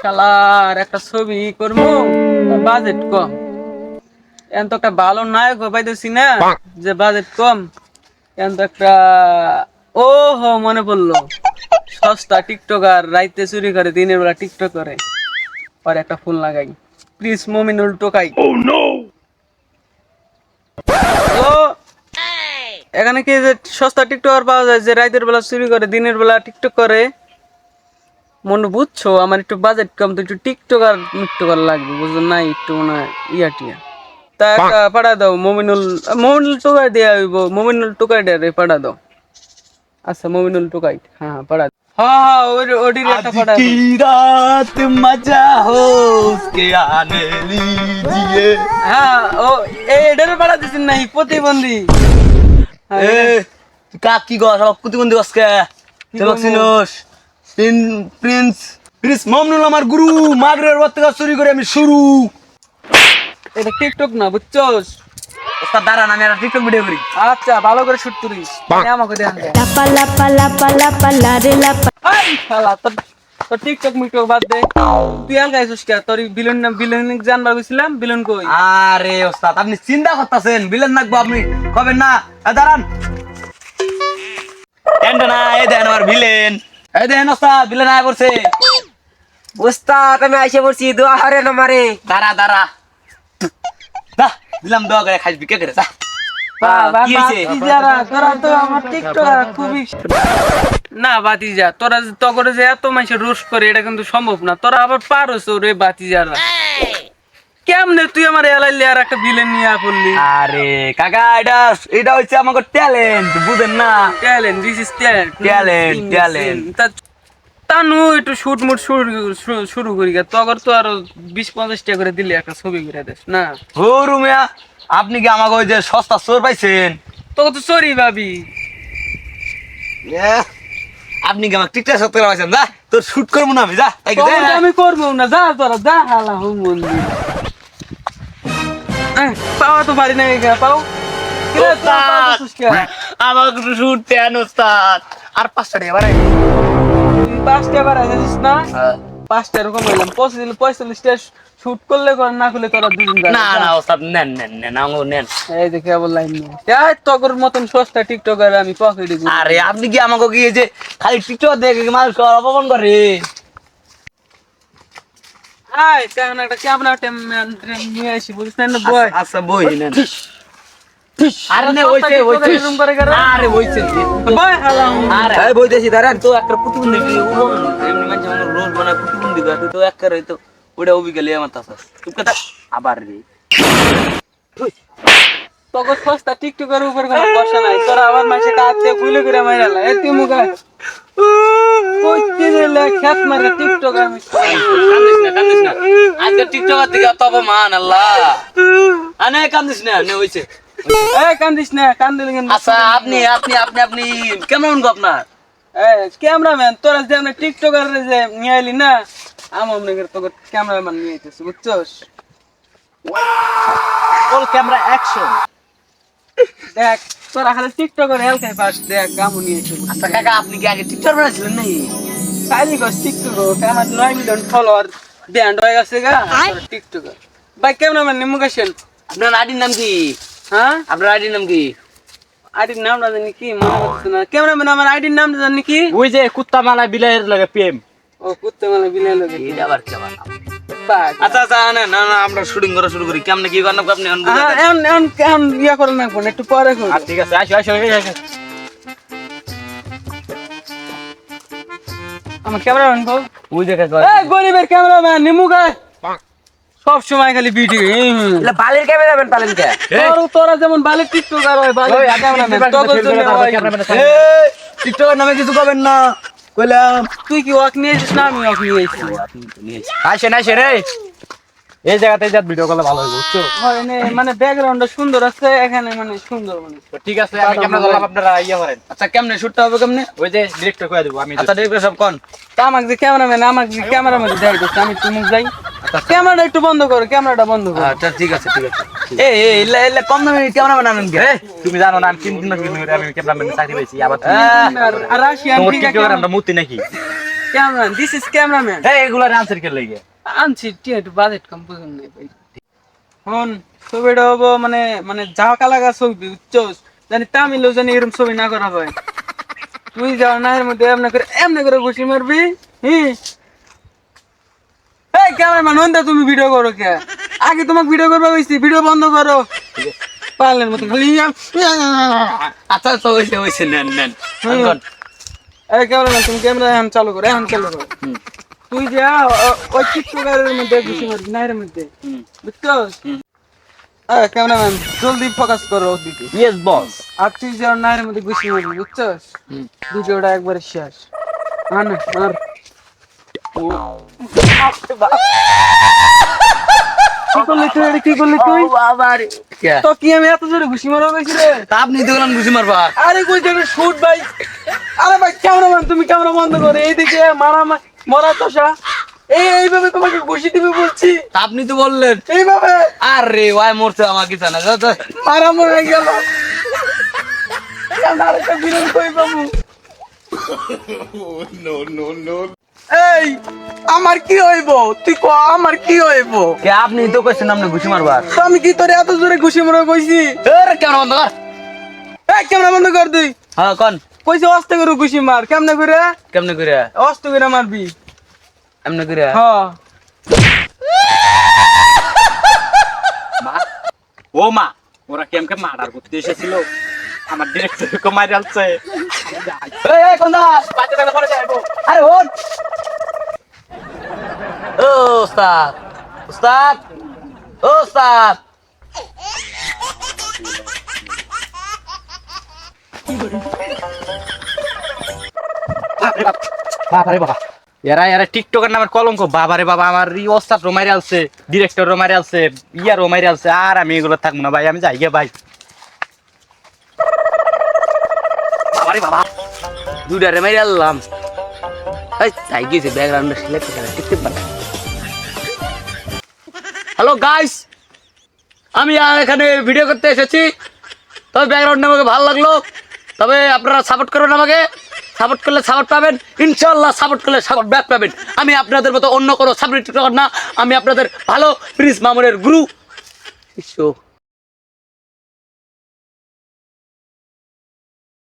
শালার একটা ছবি করবো, বাজেট কম। এখন তো একটা ভালো নায়ক পাইতেছি না, যে বাজেট কম। এখন তো একটা, ও হো মনে পড়লো, সস্তা টিকটকার, রাইতে চুরি করে দিনের বেলা টিকটক করে। পরে একটা ফোন লাগাই, প্লিজ মমিনুল টোকাই। ও এখানে কি যে সস্তা টিকটকার পাওয়া যায়, যে রাতের বেলা চুরি করে দিনের বেলা টিকটক করে? মনে বুঝছো, আমার একটু বাজেট কম, তো একটু টিকটকার মিকটকার লাগবে, বুঝলো না? একটু মনে হয় ইয়া টিয়া। তা একটা পাঠা দাও, মমিনুল। মমিনুল টোকাই দেয়া হইব, মমিনুল টোকাই ডে পাঠা দাও। আচ্ছা মমিনুল টোকাই, হ্যাঁ হ্যাঁ পাঠা। হ্যাঁ হ্যাঁ ওটির একটা পাঠা দাও। रात मजा हो उसके आने लीजिए। হ্যাঁ ও এটারে পাঠা দিছেন নাই, প্রতিবন্ধী। হ্যাঁ, এ কাকি গো সব প্রতিবন্ধী আজকে চলো বলবো? চিনোস প্রিন্স প্রিন্স মামনুল আমার গুরু মাগরের বাত থেকে চুরি করে আমি শুরু। এটা টিকটক না, বুঝছস? ওস্তাদ দাঁড়ান আমি একটা টিকটক ভিডিও করি। আচ্ছা ভালো করে শুট করিস, আমাকে দেখান দে। লাপা লাপা লাপা লাপা লারে লাপা এই শালা তোর তোর টিকটক মিকটক বাদ দে। তুই আর গাইছিস কে? তোর বিলন জানবার গেছিলাম, বিলন কই? আরে ওস্তাদ আপনি চিন্তা করতেছেন বিলেন নাকবো আপনি কবেন না। দাঁড়ান টেনটা না, এই দেখেন আমার ভিলেন, এই দেখেন ওস্তাদ ভিলেন আয়া করছে। উস্তাদ আমি আইসে পড়ছি, দোয়া হরে আমারে। দাঁড়া দাঁড়া দা দিলাম দোয়া করে খাইবি কে করে যা। কি হয়েছে? বাতিজারা, তোরা তো আমার টিকটক খুবই না। বাতিজা তোরা তগরে যে এত মানুষের রোস্ট করে, এটা কিন্তু সম্ভব না। তোরা আবার পারোস রে বাতিজারা। কেমনে তুই আমার এলাইলে আর একটা বিলেন নিয়ে পড়লি? আরে কাকা এটা এটা হচ্ছে আমাকে ট্যালেন্ট বুঝেন না। Talent, this is talent. Talent, talent. Tanu একটু শুট মুট শুরু করি গা। তগর তো আরো 20-50 টাকা করে দিলে একটা ছবি করে দেস না? হরু মিয়া আপনি কি আমাকে ওই যে সস্তা চোর পাইছেন? তোকে তো সরি ভাবি। আপনি কি আমাকে টিকটক সত্য করে পাইছেন? যা তোর শুট করবো না আমি যা। তখন তো আমি করবো না, যা তোরা যা হালা হুম বন্ধু। পাওয়া তো পারি না, পাও কিরে, তোরা পাওয়া কে? আমাকে শুট দেন ওস্তাদ আর 5 টাকা বাড়াই। তুই 5 টাকা বার আসিস না? 5 টাকা এরকম বললাম, 45 টাকা শুট করলে কর, না করলে তোরা দুদিন না না ওস্তাদ নেন নেন নেন আঙুর নেন। এই দেখে আবার লাইন নিয়ে তগর মতন সস্তা টিকটকার আমি পকেটে গুলি। আরে আপনি কি আমাকে কি এই যে খালি টিকটক দেখে মানুষ অপমান করে? আয় কেন একটা ক্যামেরা নিয়ে আসি, বুঝিস না বয়। আচ্ছা বই নেন। আরে নে ওইছে ওইছে আরে ওইছে বয় হালা আরে এই বইতেছি দাঁড়ান তো একটা প্রতিবন্ধী এমনি মানে আমার রোজ বানায় প্রতিবন্ধী গাতে তো এক করে তো ওটা অবিকালে আমার তাছ তুই কথা আবার রে তগর সস্তা টিকটকের উপর কোনো বসা নাই। তোরা আবার মাসে কাটতে গুলি করে মাইরালা এ তুই মুগা কইতে রে খেত মারে টিকটক। আমি কান্দিস না আজকে টিকটকার দিকে তো অপমান আল্লাহ আনে কান্দিস না নে হইছে। এই কান্দিস না, কান্দিলে কেন? আচ্ছা আপনি আপনি আপনি আপনি কেমন গো আপনার? এই ক্যামেরাম্যান, তোরা যে আমরা টিকটকার যে নিয়ে আইলি না, আমি তোকে ক্যামেরাম্যান নিয়ে আইতেছি, বুঝছস? All camera action. দেখ তোরা খালি টিকটকের হেলকাই পাস, দেখ গামু নিয়ে এসে। আচ্ছা কাকা আপনি কি আগে টিকটক বানাইছিলেন নাকি? খালি গো টিকটক, আমার 9 মিলিয়ন ফলোয়ার ব্যান্ড হয়ে গেছে গা টিকটকার। ভাই ক্যামেরাম্যান নিমুক আসেন। আপনার আইডির নাম কি? হ্যাঁ আপনার আইডির নাম কি? আইডির নামটা জানি কি, মনে করতেছে না। ক্যামেরাম্যান আমার আইডির নাম জানি কি? ওই যে কুত্তা মালা বিলাইয়ের লাগে প্রেম। ও কুত্তে মানে বিলে লোকে। এটা আবার কি আবার? আচ্ছা আচ্ছা না না না আমরা শুটিং করা শুরু করি। কেমনে কি করব আপনি এখন বুঝাতে। এখন ইয়া করে না কোন একটু পরে করব। ঠিক আছে আসো আসো আসো। আমার ক্যামেরাম্যান কো? ওই দেখে কর। এই গরিবের ক্যামেরাম্যান নিমুক আয়। সব সময় খালি ভিডিও। এলা বালির ক্যামেরাম্যান পালেন কে? তোরা যেমন বালি টিকটকার হয়, বালি ক্যামেরাম্যান তগর জন্য হয়। এই টিকটকের নামে কিছু কবেন না কইলাম। তুই কি ওয়াক নিয়ে এসেছিস না আমি ওয়াক নিয়ে এসেছি? আসেন আসেন রে এই জায়গাতে যা ভিডিও করলে ভালো হবে বুঝছো? হয় না, মানে ব্যাকগ্রাউন্ডটা সুন্দর আছে এখানে, মানে সুন্দর মানে। ঠিক আছে আমি ক্যামেরা ধরলাম আপনারা ইয়া করেন। আচ্ছা কেমনে শুটটা হবে কেমনে? ওই যে ডিরেক্টর কইয়া দেব আমি। আচ্ছা ডিরেক্টর সব কোন? তা আমাকে যে ক্যামেরাম্যান, আমাকে যে ক্যামেরাম্যান দেখাই দিচ্ছে, আমি তুমি যাই। ক্যামেরাটা একটু বন্ধ করো, ক্যামেরাটা বন্ধ করো। আচ্ছা ঠিক আছে ঠিক আছে। এই এই এলা এলা কম দামে ক্যামেরা বানাবেন কে? তুমি জানো না আমি 3 দিন ধরে আমি ক্যামেরাম্যান চাকরি পেয়েছি আবার আর রাশিয়ান তোমার ঠিক আছে। টিকটকার আমরা মূর্তি নাকি? Cameraman, this is cameraman. এই এগুলার আনসার কে লাগে আনছি টি একটু বাজেট কম বুঝুন নাই ভাই। হন ছবিটা হবো মানে মানে ঝাঁকা লাগা ছবি বুঝছস, জানি তামিলেও জানি এরকম ছবি না করা হয়। তুই যাও না এর মধ্যে এমনি করে ঘুষি মারবি। এই ক্যামেরাম্যান হন্দা তুমি ভিডিও করো কে? আগে তোমাকে ভিডিও করবা কইছি, ভিডিও বন্ধ করো। পাগলের মতো খালি আচ্ছা তো হইছে নেন নেন আনকন এই ক্যামেরাম্যান তুমি ক্যামেরা এখন চালু করো, এখন চালু করো। তুই যা ওই টিকটকারের মধ্যে ঘুষি মারবি না এর মধ্যে, বুঝছস? ক্যামেরাম্যান জলদি ফোকাস করো ওদিকে। ইয়েস বস আর তুই যাও না এর মধ্যে ঘুষি মারবি, বুঝছস? ভিডিওটা একবারে শেষ। মার মার। কি করলি তুই? এটা কি করলি তুই? বাবারে কে তো কি আমি এত জোরে ঘুষি মারা কইছি রে? তা আপনি তো গেলাম ঘুষি মারবা আরে কই যে শুট ভাই। আরে ভাই ক্যামেরাম্যান তুমি ক্যামেরা বন্ধ করো। এইদিকে মরা তোষা এইভাবে তোমাকে ঘুষি দিবে বলছি। তা আপনি তো বললেন এইভাবে আরে ওয়াই মরছে আমাকে জানা যা মারা মরে গেল। আরেকটা বিরল কই বাবু। এই আমার কি হইব? তুই ক আমার কি হইব? কে আপনি তো কইছেন আপনি ঘুষি মারবার তো আমি কি তোরে এত জোরে ঘুষি মারা কইছি? আরে কেন বন্ধ কর এই ক্যামেরা বন্ধ কর তুই। হ্যাঁ কোন কইছে অস্তে করে ঘুষি মার। কেমনে করে? কেমনে করে অস্তে করে মারবি। এমনে করে হ্যাঁ মা ও মা ওরা কেমকে মার্ডার করতে এসেছিল আমার ডিরেক্টর কো মারি আলছে এই এই কোন দাস বাচ্চা টাকা পরে যাইবো আরে ওঠ ও উস্তাদ উস্তাদ ও উস্তাদ বাবারে বাবা এরা এরা টিকটকের নামের কলঙ্ক বাবারে বাবা আমার ই ওস্তাদ রোমাইরে আলছে ডিরেক্টর রোমাইরে আলছে ইয়া রোমাইরে আলছে আর আমি এগুলো থাকবো না ভাই আমি যাই গে ভাই বাবারে বাবা দুইটারে মাইরে আনলাম এই যাই গেছে ব্যাকগ্রাউন্ডে সিলেক্ট করে দেখতে পারি হ্যালো গাইস আমি এখানে ভিডিও করতে এসেছি তবে ব্যাকগ্রাউন্ড আমাকে ভালো লাগলো তবে আপনারা সাপোর্ট করবেন আমাকে সাপোর্ট করলে সাপোর্ট পাবেন ইনশাআল্লাহ সাপোর্ট করলে সাপোর্ট ব্যাক পাবেন আমি আপনাদের মতো অন্য কোনো সাবজেক্ট না আমি আপনাদের ভালো প্রিন্স মামুনের গুরু